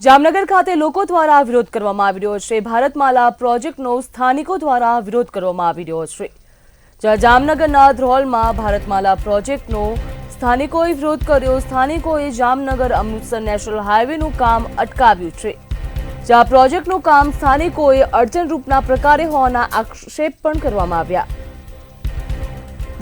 જામનગર ખાતે લોકો દ્વારા વિરોધ કરવામાં આવી રહ્યો છે। ભારતમાલા પ્રોજેક્ટનો સ્થાનિકો દ્વારા વિરોધ કરવામાં આવી રહ્યો છે। જ્યાં જામનગરના ધ્રોલમાં ભારતમાલા પ્રોજેક્ટનો સ્થાનિકોએ વિરોધ કર્યો। સ્થાનિકોએ જામનગર અમૃતસર નેશનલ હાઈવેનું કામ અટકાવ્યું છે। જ્યાં પ્રોજેક્ટનું કામ સ્થાનિકોએ અડચણરૂપના પ્રકારે હોવાના આક્ષેપ પણ કરવામાં આવ્યા।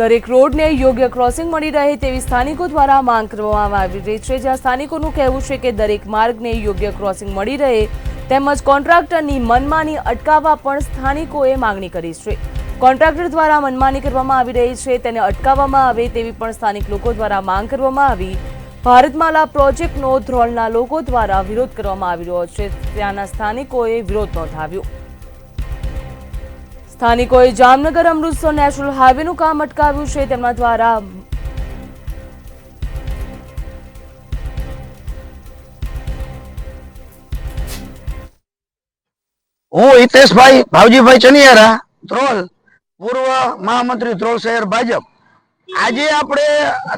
દરેક રોડને યોગ્ય ક્રોસિંગ મળી રહે તેવી સ્થાનિકો દ્વારા માંગ કરવામાં આવી રહી છે। જ્યાં સ્થાનિકોનું કહેવું છે કે દરેક માર્ગને યોગ્ય ક્રોસિંગ મળી રહે તેમજ કોન્ટ્રાક્ટરની મનમાની અટકાવવા પણ સ્થાનિકોએ માંગણી કરી છે। કોન્ટ્રાક્ટર દ્વારા મનમાની કરવામાં આવી રહી છે તેને અટકાવવામાં આવે તેવી પણ સ્થાનિક લોકો દ્વારા માંગ કરવામાં આવી। ભારતમાલા પ્રોજેક્ટનો ધ્રોલના લોકો દ્વારા વિરોધ કરવામાં આવી રહ્યો છે। ત્યાંના સ્થાનિકોએ વિરોધ નોંધાવ્યો। સ્થાનિકોએ જામનગર અમૃતસર નેશનલ હાઈવેનું કામ અટકાવ્યું છે। તેમના દ્વારા હું હિતેશભાઈ ભાવજીભાઈ ચનિયારા ધ્રોલ પૂર્વ મહામંત્રી ધ્રોલ શહેર ભાજપ। આજે આપણે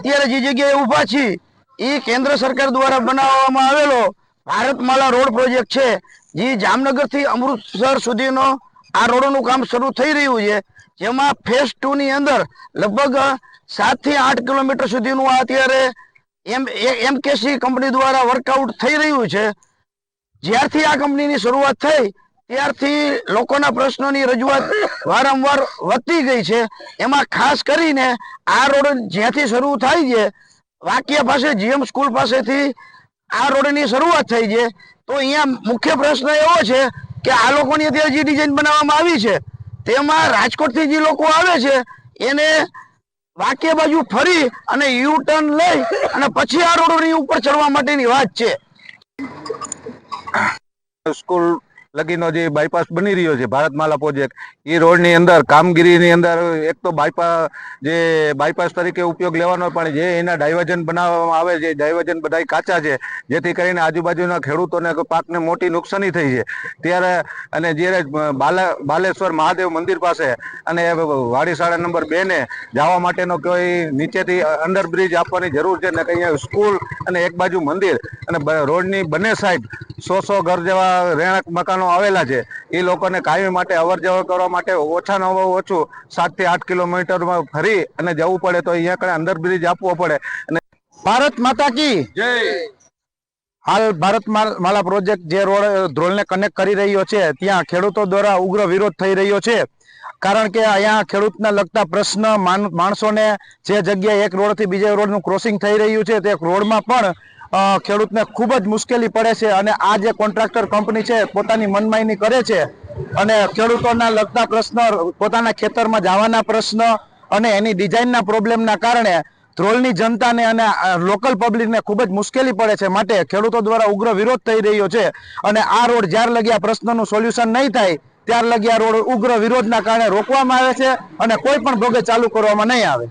અત્યારે જે જગ્યાએ ઊભા છીએ એ કેન્દ્ર સરકાર દ્વારા બનાવવામાં આવેલો ભારતમાલા રોડ પ્રોજેક્ટ છે, જે જામનગર થી અમૃતસર સુધીનો આ રોડનું કામ શરૂ થઈ રહ્યું છે। જેમાં ફેઝ 2 ની અંદર લગભગ 7 થી 8 કિલોમીટર સુધીનું અત્યારે એમકેસી કંપની દ્વારા વર્કઆઉટ થઈ રહ્યું છે। જ્યારથી આ કંપનીની શરૂઆત થઈ ત્યારથી લોકોના પ્રશ્નોની રજૂઆત વારંવાર વધતી ગઈ છે। એમાં ખાસ કરીને આ રોડ જ્યાંથી શરૂ થાય છે, વાકિયા પાસે જીએમ સ્કૂલ પાસેથી આ રોડની શરૂઆત થઈ છે, તો અહીંયા મુખ્ય પ્રશ્ન એવો છે કે આ લોકોની અત્યારે જે ડિઝાઇન બનાવવામાં આવી છે તેમાં રાજકોટથી જે લોકો આવે છે એને વાકિયા બાજુ ફરી અને યુ ટર્ન લઈ અને પછી આ રોડની ઉપર ચડવા માટેની વાત છે। સ્કૂલ લગીનો જે બાયપાસ બની રહ્યો છે ભારતમાલા પ્રોજેક્ટ, એ રોડની અંદર કામગીરીની અંદર એક તો બાયપાસ તરીકે ઉપયોગ લેવાનો, પણ જે એના ડાયવર્ઝન બનાવવામાં આવે છે, ડાયવર્ઝન બધા કાચા છે, જેથી કરીને આજુબાજુના ખેડૂતોને પાકને મોટી નુકસાની થઈ છે। ત્યારે અને જ્યારે બાલેશ્વર મહાદેવ મંદિર પાસે અને વાડી શાળા નંબર 2 ને જવા માટેનો કોઈ નીચેથી અંડરબ્રિજ આપવાની જરૂર છે ને કંઈ સ્કૂલ અને એક બાજુ મંદિર અને રોડની બંને સાઈડ 100 ઘર જેવા રહેણાંક મકાનો આવેલા છે। એ લોકોને કાયમી માટે અવર જવર કરવા માટે ઓછામાં ઓછું 7 થી 8 કિલોમીટરમાં ફરી અને જવું પડે, તો અહીંયા કણે અંડરબ્રિજ આપવો પડે। અને ભારત માતા કી જય। હાલ ભારતમાલા પ્રોજેક્ટ જે રોડ ધ્રોલને કનેક્ટ કરી રહ્યો છે ત્યાં ખેડૂતો દ્વારા ઉગ્ર વિરોધ થઈ રહ્યો છે। કારણ કે અહીંયા ખેડૂતને લગતા પ્રશ્ન માણસોને જે જગ્યાએ એક રોડથી બીજા રોડનું ક્રોસિંગ થઈ રહ્યું છે તે રોડમાં પણ ખેડૂતને ખૂબ જ મુશ્કેલી પડે છે। અને આ જે કોન્ટ્રાક્ટર કંપની છે પોતાની મનમાની કરે છે અને ખેડૂતોના લગતા પ્રશ્ન, પોતાના ખેતરમાં જવાના પ્રશ્ન અને એની ડિઝાઇનના પ્રોબ્લેમના કારણે ધ્રોલની જનતાને અને લોકલ પબ્લિકને ખૂબ જ મુશ્કેલી પડે છે। માટે ખેડૂતો દ્વારા ઉગ્ર વિરોધ થઈ રહ્યો છે અને આ રોડ જ્યાર લગી આ પ્રશ્નનું સોલ્યુશન નહીં થાય ત્યાર લગી આ રોડ ઉગ્ર વિરોધના કારણે રોકવામાં આવે છે અને કોઈ પણ ભોગે ચાલુ કરવામાં નહીં આવે।